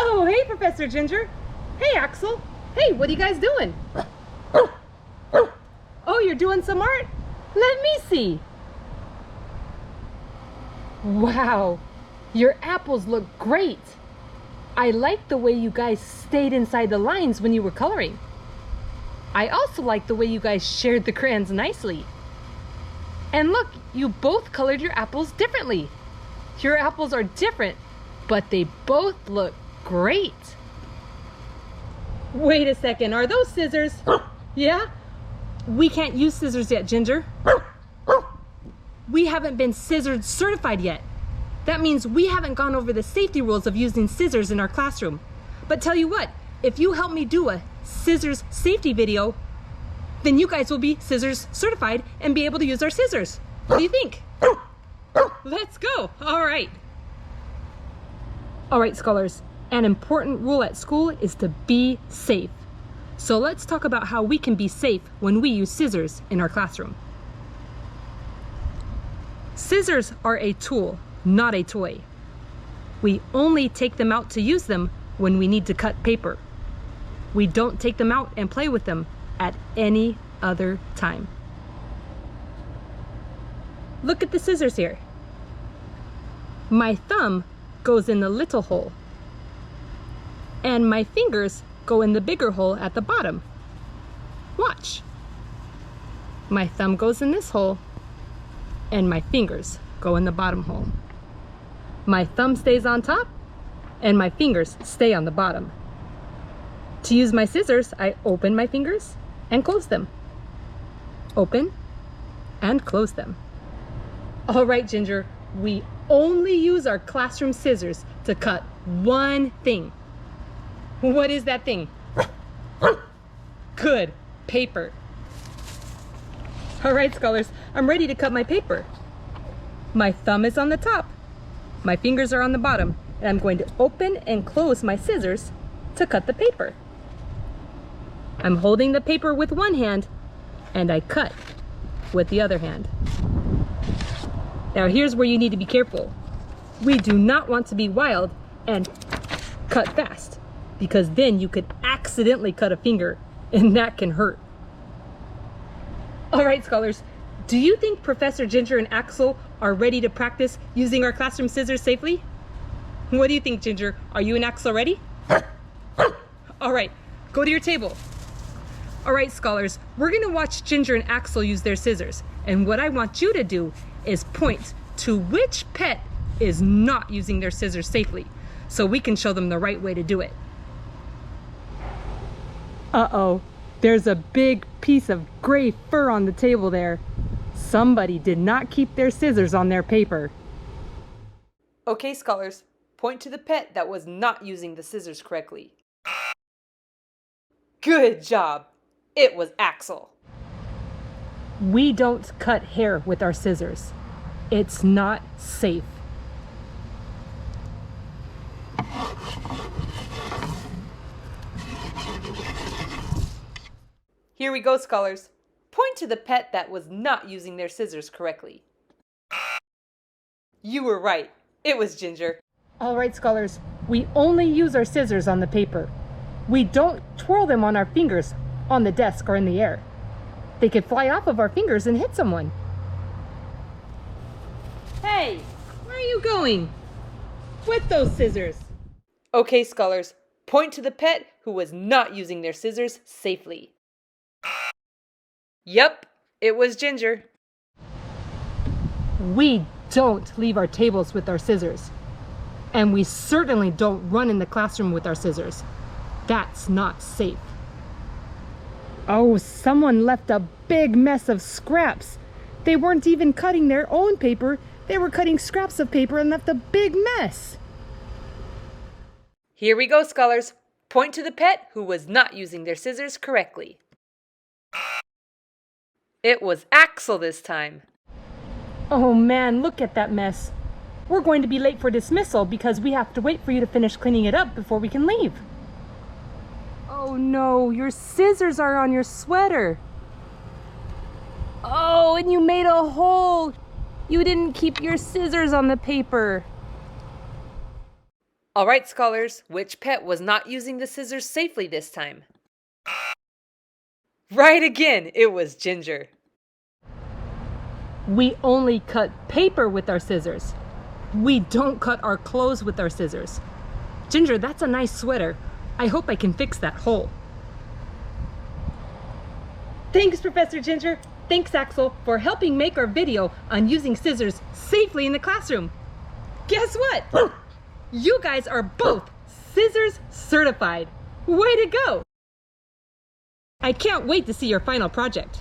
Oh, hey, Professor Ginger. Hey, Axel. Hey, what are you guys doing? Oh, you're doing some art? Let me see. Wow, your apples look great. I like the way you guys stayed inside the lines when you were coloring. I also like the way you guys shared the crayons nicely. And look, you both colored your apples differently. Your apples are different, but they both look great. Wait a second, are those scissors? Yeah? We can't use scissors yet, Ginger. We haven't been scissors certified yet. That means we haven't gone over the safety rules of using scissors in our classroom. But tell you what, if you help me do a scissors safety video, then you guys will be scissors certified and be able to use our scissors. What do you think? Let's go. All right. All right, scholars. An important rule at school is to be safe. So let's talk about how we can be safe when we use scissors in our classroom. Scissors are a tool, not a toy. We only take them out to use them when we need to cut paper. We don't take them out and play with them at any other time. Look at the scissors here. My thumb goes in the little hole, and my fingers go in the bigger hole at the bottom. Watch. My thumb goes in this hole, and my fingers go in the bottom hole. My thumb stays on top, and my fingers stay on the bottom. To use my scissors, I open my fingers and close them. Open and close them. All right, Ginger, we only use our classroom scissors to cut one thing. What is that thing? Good, paper. All right, scholars, I'm ready to cut my paper. My thumb is on the top. My fingers are on the bottom, and I'm going to open and close my scissors to cut the paper. I'm holding the paper with one hand, and I cut with the other hand. Now here's where you need to be careful. We do not want to be wild and cut fast, because then you could accidentally cut a finger, and that can hurt. All right, scholars, do you think Professor Ginger and Axel are ready to practice using our classroom scissors safely? What do you think, Ginger? Are you and Axel ready? All right, go to your table. All right, scholars, we're gonna watch Ginger and Axel use their scissors, and what I want you to do is point to which pet is not using their scissors safely, so we can show them the right way to do it. Uh-oh, there's a big piece of gray fur on the table there. Somebody did not keep their scissors on their paper. Okay, scholars, point to the pet that was not using the scissors correctly. Good job! It was Axel. We don't cut hair with our scissors. It's not safe. Here we go, scholars. Point to the pet that was not using their scissors correctly. You were right. It was Ginger. All right, scholars. We only use our scissors on the paper. We don't twirl them on our fingers, on the desk, or in the air. They could fly off of our fingers and hit someone. Hey, where are you going? With those scissors. Okay, scholars. Point to the pet who was not using their scissors safely. Yep, it was Ginger. We don't leave our tables with our scissors. And we certainly don't run in the classroom with our scissors. That's not safe. Oh, someone left a big mess of scraps. They weren't even cutting their own paper. They were cutting scraps of paper and left a big mess. Here we go, scholars. Point to the pet who was not using their scissors correctly. It was Axel this time. Oh man, look at that mess. We're going to be late for dismissal because we have to wait for you to finish cleaning it up before we can leave. Oh no, your scissors are on your sweater. Oh, and you made a hole. You didn't keep your scissors on the paper. All right, scholars, which pet was not using the scissors safely this time? Right again, it was Ginger. We only cut paper with our scissors. We don't cut our clothes with our scissors. Ginger, that's a nice sweater. I hope I can fix that hole. Thanks, Professor Ginger. Thanks, Axel, for helping make our video on using scissors safely in the classroom. Guess what? You guys are both scissors certified. Way to go! I can't wait to see your final project.